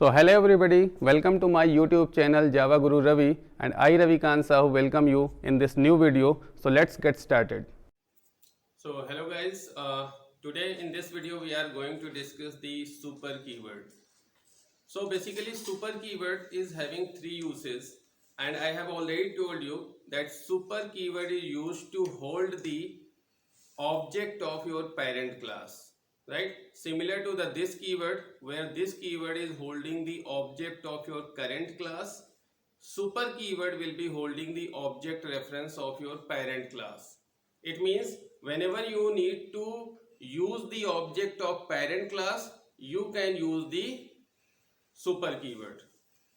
So hello everybody, welcome to my YouTube channel Java Guru Ravi, and I Ravi Khan Sahu welcome you in this new video. So let's get started. So hello guys, today in this video we are going to discuss the super keyword. So basically super keyword is having three uses, and I have already told you that super keyword is used to hold the object of your parent class, right? Similar to the this keyword, where this keyword is holding the object of your current class, super keyword will be holding the object reference of your parent class. It means whenever you need to use the object of parent class, you can use the super keyword.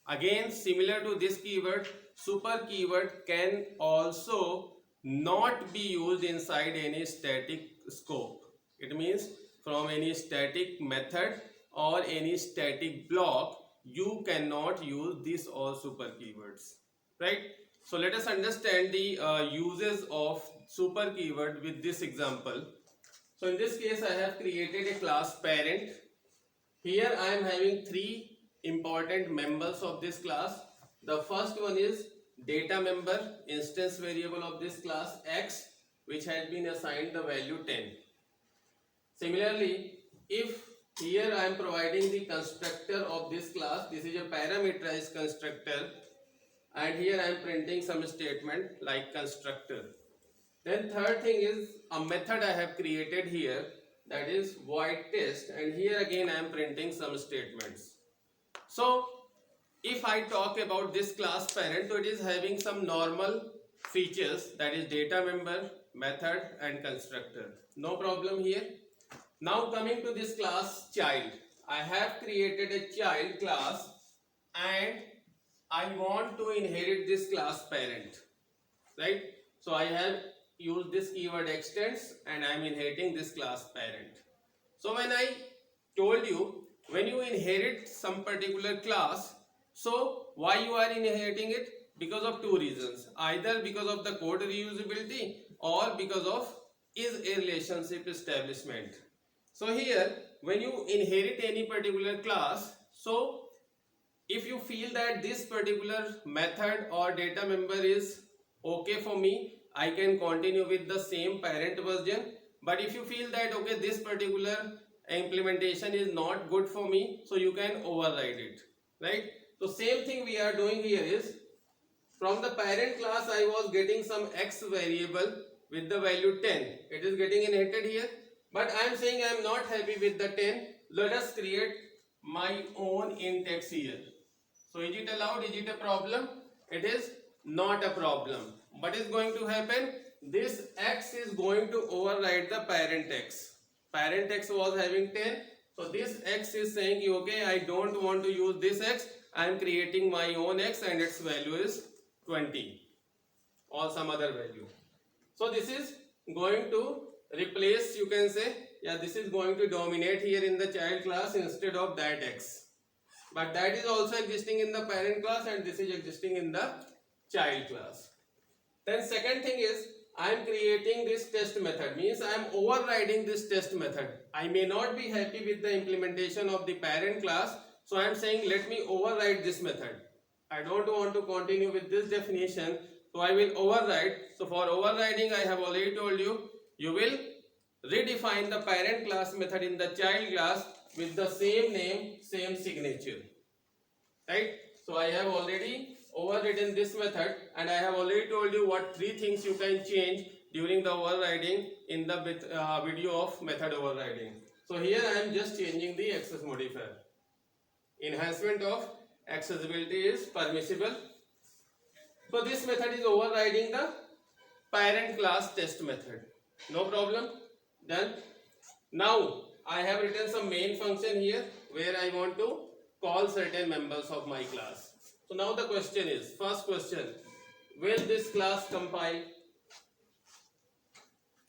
Again, similar to this keyword, super keyword can also not be used inside any static scope. It means from any static method or any static block, you cannot use this all super keywords, right? So let us understand the uses of super keyword with this example. So in this case, I have created a class parent. Here I am having three important members of this class. The first one is data member, instance variable of this class x, which has been assigned the value 10. Similarly, if here I am providing the constructor of this class, this is a parameterized constructor, and here I am printing some statement like constructor. Then third thing is a method I have created here, that is void test, and here again I am printing some statements. So if I talk about this class parent, so it is having some normal features, that is data member, method and constructor. No problem here. Now coming to this class child, I have created a child class and I want to inherit this class parent, right? So I have used this keyword extends and I am inheriting this class parent. So when I told you, when you inherit some particular class, so why you are inheriting it? Because of two reasons. Either because of the code reusability or because of is a relationship establishment. So here when you inherit any particular class, so if you feel that this particular method or data member is okay for me, I can continue with the same parent version. But if you feel that okay, this particular implementation is not good for me, so you can override it, right? So same thing we are doing here is, from the parent class I was getting some x variable with the value 10. It is getting inherited here, but I am saying I am not happy with the 10. Let us create my own int x here. So is it allowed? Is it a problem? It is not a problem. What is going to happen? This x is going to override the parent x. Parent x was having 10. So this x is saying, okay, I don't want to use this x. I am creating my own x and its value is 20 or some other value. So this is going to replace, you can say, yeah, this is going to dominate here in the child class instead of that x. But that is also existing in the parent class and this is existing in the child class. Then second thing is, I am creating this test method, means I am overriding this test method. I may not be happy with the implementation of the parent class, so I am saying let me override this method. I don't want to continue with this definition, so I will override. So for overriding, I have already told you, you will redefine the parent class method in the child class with the same name, same signature, right? So I have already overridden this method and I have already told you what three things you can change during the overriding in the video of method overriding. So here I am just changing the access modifier. Enhancement of accessibility is permissible. So this method is overriding the parent class test method. No problem. Done. Now I have written some main function here where I want to call certain members of my class. So now the question is, first question, will this class compile?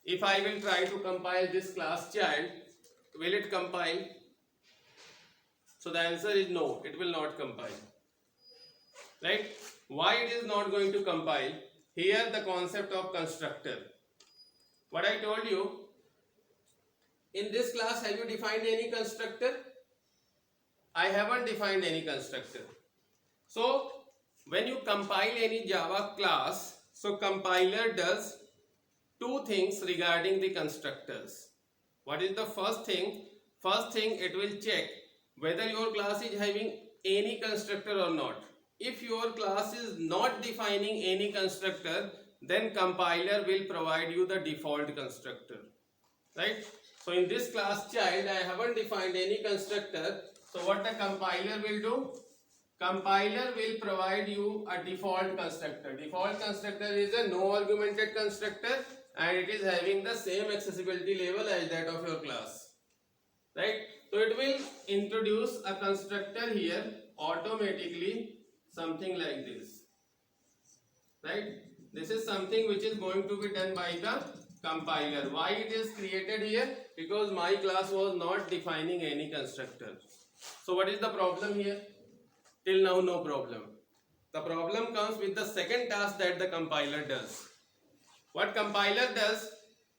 If I will try to compile this class child, will it compile? So the answer is no, it will not compile, right? Why it is not going to compile? Here the concept of constructor. What I told you, in this class have you defined any constructor? I haven't defined any constructor. So when you compile any Java class, so compiler does two things regarding the constructors. What is the first thing? First thing, it will check whether your class is having any constructor or not. If your class is not defining any constructor, then compiler will provide you the default constructor, right? So in this class child, I haven't defined any constructor. So what the compiler will do? Compiler will provide you a default constructor. Default constructor is a no argumented constructor and it is having the same accessibility level as that of your class, right? So it will introduce a constructor here automatically, something like this, right? This is something which is going to be done by the compiler. Why it is created here? Because my class was not defining any constructor. So what is the problem here? Till now no problem. The problem comes with the second task that the compiler does. What compiler does?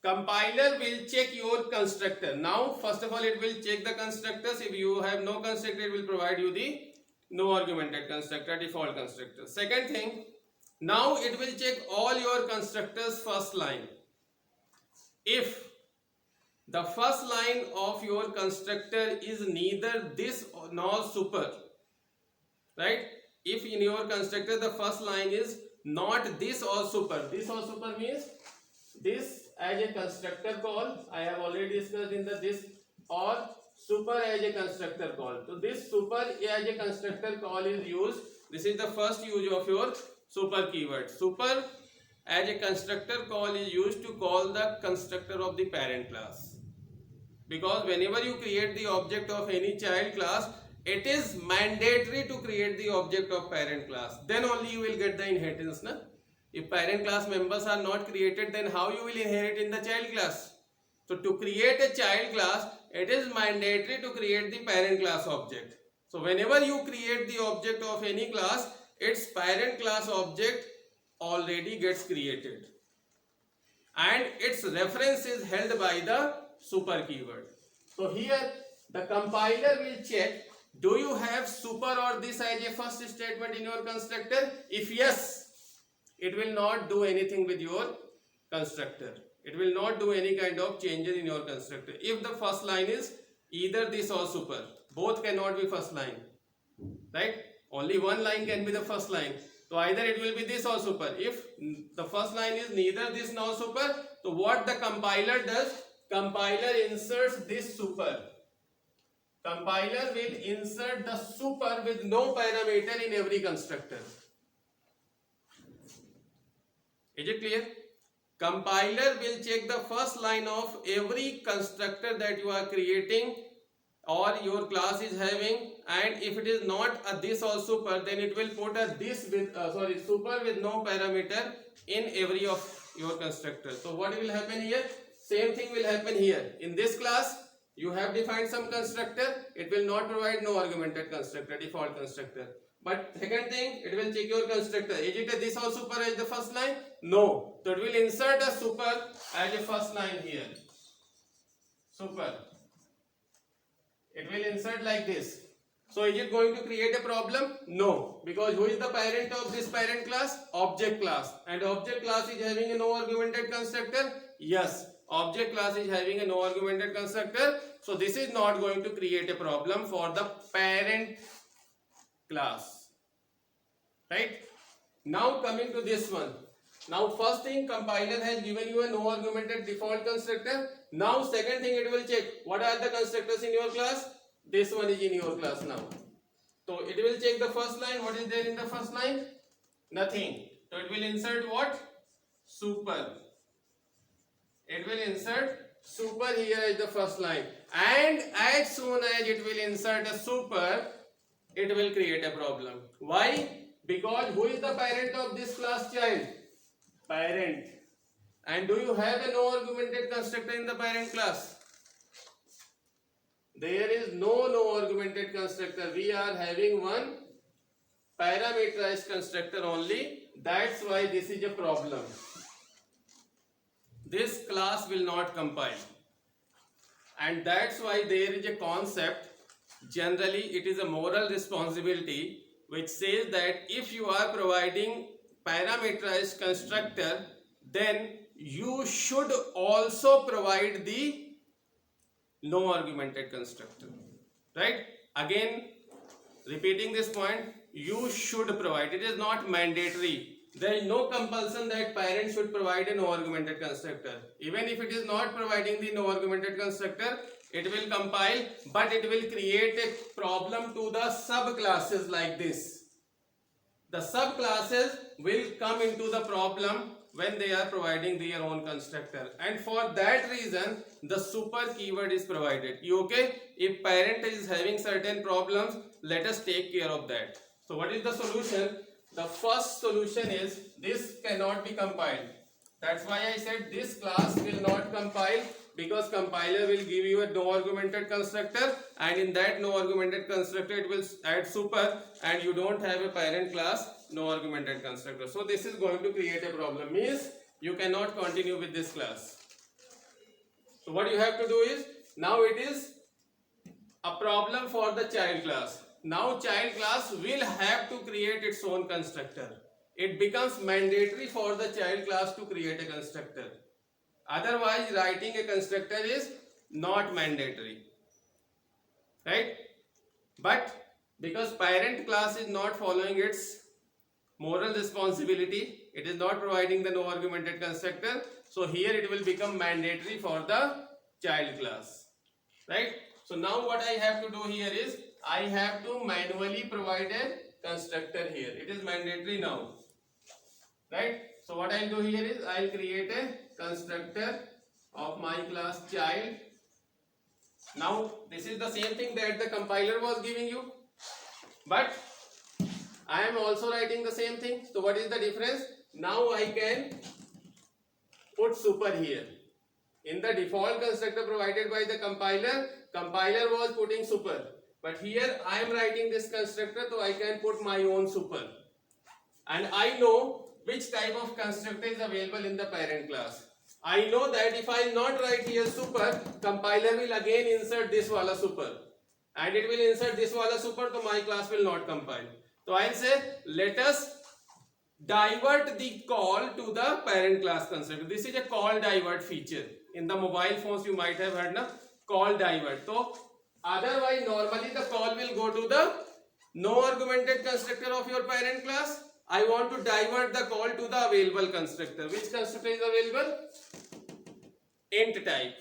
Compiler will check your constructor. Now first of all it will check the constructors. If you have no constructor, it will provide you the no argumented constructor, default constructor. Second thing, now it will check all your constructors first line. If the first line of your constructor is neither this nor super, right? If in your constructor the first line is not this or super means this as a constructor call, I have already discussed in the this, or super as a constructor call. So this super as a constructor call is used. This is the first use of your super keyword. Super as a constructor call is used to call the constructor of the parent class. Because whenever you create the object of any child class, it is mandatory to create the object of parent class. Then only you will get the inheritance. Na? If parent class members are not created, then how you will inherit in the child class? So to create a child class, it is mandatory to create the parent class object. So whenever you create the object of any class, its parent class object already gets created. And its reference is held by the super keyword. So here the compiler will check, do you have super or this as a first statement in your constructor? If yes, it will not do anything with your constructor. It will not do any kind of changes in your constructor. If the first line is either this or super, both cannot be first line, right? Only one line can be the first line. So either it will be this or super. If the first line is neither this nor super, so what the compiler does? Compiler inserts this super. Compiler will insert the super with no parameter in every constructor. Is it clear? Compiler will check the first line of every constructor that you are creating or your class is having, and if it is not a this or super, then it will put a this with super with no parameter in every of your constructors. So what will happen here? Same thing will happen here. In this class, you have defined some constructor. It will not provide no argumented constructor, default constructor. But second thing, it will check your constructor. Is it a this or super as the first line? No. So it will insert a super as a first line here. Super. It will insert like this. So is it going to create a problem? No. Because who is the parent of this parent class? Object class. And object class is having a no argumented constructor? Yes. Object class is having a no argumented constructor. So this is not going to create a problem for the parent class. Right? Now coming to this one. Now first thing, compiler has given you a no argumented default constructor. Now second thing, it will check what are the constructors in your class. This one is in your class now. So it will check the first line. What is there in the first line? Nothing. So it will insert what? Super. It will insert super here as the first line. And as soon as it will insert a super, it will create a problem. Why? Because who is the parent of this class child? Parent. And do you have a no argumented constructor in the parent class? There is no argumented constructor. We are having one parameterized constructor only. That's why this is a problem. This class will not compile. And that's why there is a concept generally it is a moral responsibility which says that if you are providing parameterized constructor, then you should also provide the no argumented constructor, right? Again, repeating this point, you should provide. It is not mandatory. There is no compulsion that parent should provide a no argumented constructor. Even if it is not providing the no argumented constructor, it will compile, but it will create a problem to the subclasses like this. The subclasses will come into the problem when they are providing their own constructor, and for that reason the super keyword is provided. You okay? If parent is having certain problems, let us take care of that. So what is the solution? The first solution is this cannot be compiled. That's why I said this class will not compile, because compiler will give you a no argumented constructor, and in that no argumented constructor it will add super, and you don't have a parent class no argumented constructor. So this is going to create a problem, means you cannot continue with this class. So what you have to do is, now it is a problem for the child class. Now child class will have to create its own constructor. It becomes mandatory for the child class to create a constructor. Otherwise, writing a constructor is not mandatory, right? But because parent class is not following its moral responsibility, it is not providing the no argumented constructor, so here it will become mandatory for the child class, right? So now what I have to do here is, I have to manually provide a constructor here. It is mandatory now, right? So what I'll do here is, I'll create a constructor of my class child. Now this is the same thing that the compiler was giving you, but I am also writing the same thing. So what is the difference? Now I can put super here. In the default constructor provided by the compiler was putting super, but here I am writing this constructor, so I can put my own super, and I know which type of constructor is available in the parent class. I know that if I not write here super, compiler will again insert this wala super, and it will insert this wala super, so my class will not compile. So I'll say, let us divert the call to the parent class constructor. This is a call divert feature. In the mobile phones you might have heard, na? Call divert. So otherwise normally the call will go to the no argumented constructor of your parent class. I want to divert the call to the available constructor. Which constructor is available? Int type.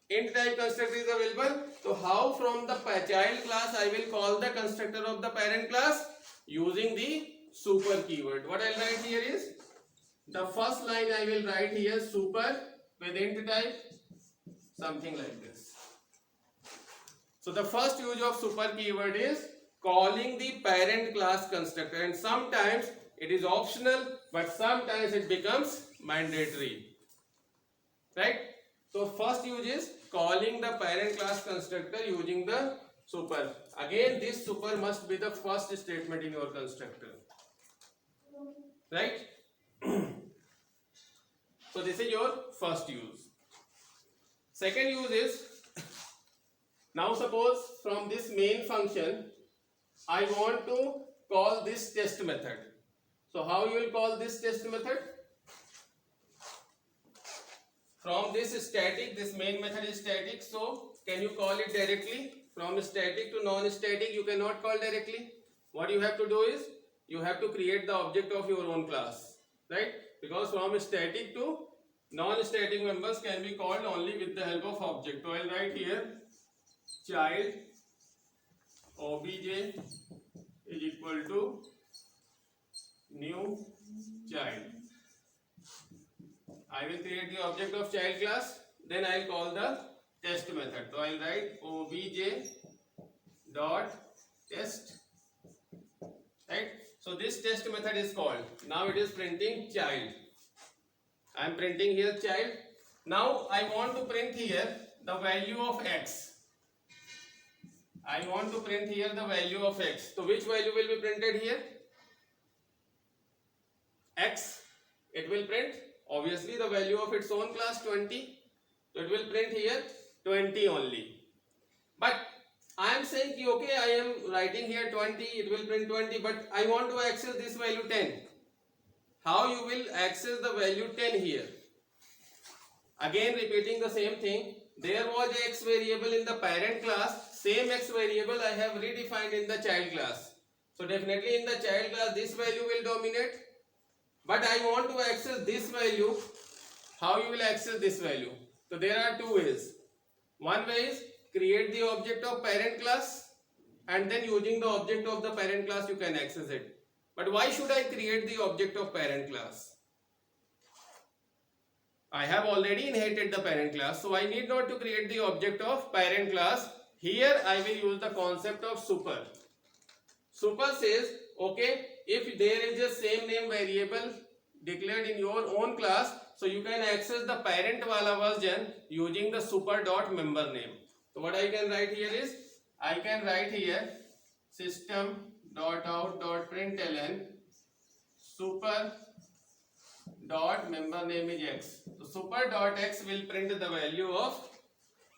Int type constructor is available. So how from the child class I will call the constructor of the parent class? Using the super keyword. What I'll write here is, the first line I will write here super with int type, something like this. So the first use of super keyword is calling the parent class constructor, and sometimes it is optional, but sometimes it becomes mandatory, right? So first use is calling the parent class constructor using the super. Again, this super must be the first statement in your constructor, right? So this is your first use. Second use is, now suppose from this main function I want to call this test method. So how you will call this test method? From this static, this main method is static, so can you call it directly? From static to non-static you cannot call directly. What you have to do is, you have to create the object of your own class, right? Because from static to non-static members can be called only with the help of object. So I will write here child obj is equal to new child. I will create the object of child class, then I will call the test method. So I will write obj dot test, right? So this test method is called. Now it is printing child. I am printing here child. Now I want to print here the value of x. I want to print here the value of x. So which value will be printed here? X. It will print obviously the value of its own class 20. So it will print here 20 only. But I am saying ki, okay, I am writing here 20, it will print 20, but I want to access this value 10. How you will access the value 10 here? Again repeating the same thing. There was a x variable in the parent class, same x variable I have redefined in the child class. So definitely in the child class this value will dominate, but I want to access this value. How you will access this value? So there are two ways. One way is create the object of parent class, and then using the object of the parent class you can access it. But why should I create the object of parent class? I have already inherited the parent class, so I need not to create the object of parent class. Here I will use the concept of super. Super says, okay, if there is a same name variable declared in your own class, so you can access the parent wala version using the super dot member name. So what I can write here is, I can write here system dot out dot println super dot member name is x. So super dot x will print the value of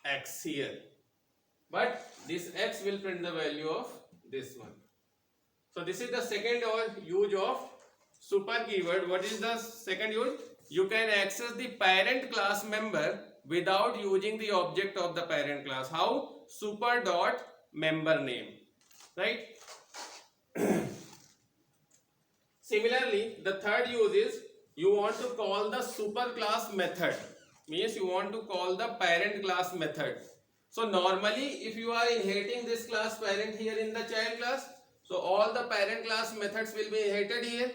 x here, but this x will print the value of this one. So this is the second use of super keyword. What is the second use? You can access the parent class member without using the object of the parent class. How? Super dot member name, right? Similarly, the third use is you want to call the super class method. Means you want to call the parent class method. So normally if you are inheriting this class parent here in the child class, so all the parent class methods will be inherited here,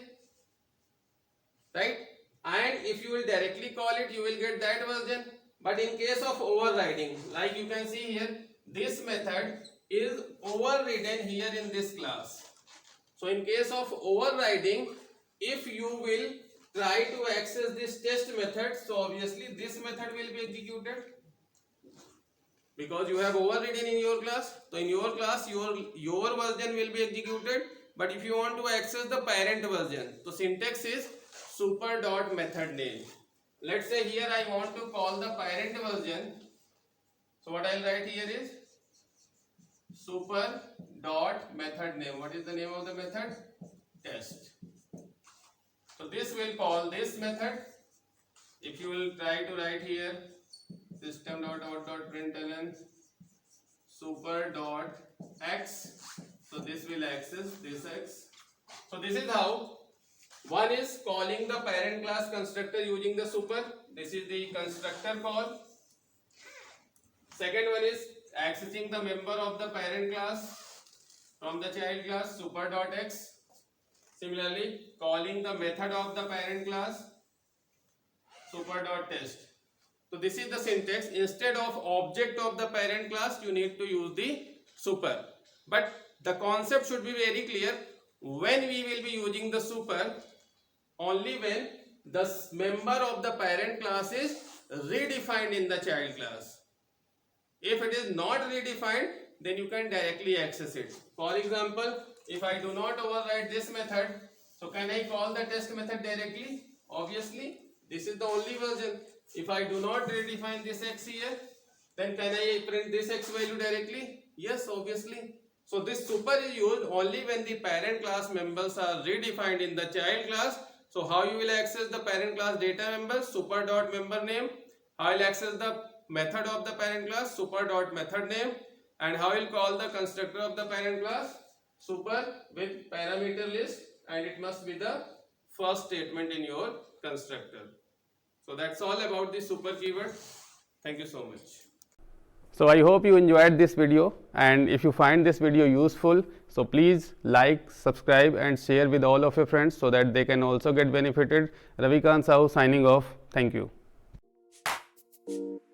right? And if you will directly call it, you will get that version. But in case of overriding, like you can see here, this method is overridden here in this class. So in case of overriding, if you will try to access this test method, so obviously this method will be executed because you have overridden in your class. So in your class your version will be executed, but if you want to access the parent version, so syntax is super dot method name. Let's say here I want to call the parent version, so what I'll write here is super dot method name. What is the name of the method? Test. So this will call this method. If you will try to write here system dot out dot println super dot x, so this will access this x. So this is how one is calling the parent class constructor using the super. This is the constructor call. Second one is accessing the member of the parent class from the child class, super dot x. Similarly, calling the method of the parent class, super dot test. So this is the syntax. Instead of object of the parent class, you need to use the super. But the concept should be very clear. When we will be using the super, only when the member of the parent class is redefined in the child class. If it is not redefined, then you can directly access it. For example, if I do not override this method, so can I call the test method directly? Obviously, this is the only version. If I do not redefine this x here, then can I print this x value directly? Yes, obviously. So this super is used only when the parent class members are redefined in the child class. So how you will access the parent class data members? Super dot member name. How will access the method of the parent class? Super dot method name. And how will call the constructor of the parent class? Super with parameter list, and it must be the first statement in your constructor. So that's all about the super keyword. Thank you so much. So I hope you enjoyed this video, and if you find this video useful, so please like, subscribe and share with all of your friends so that they can also get benefited. Ravikant Sahu signing off. Thank you.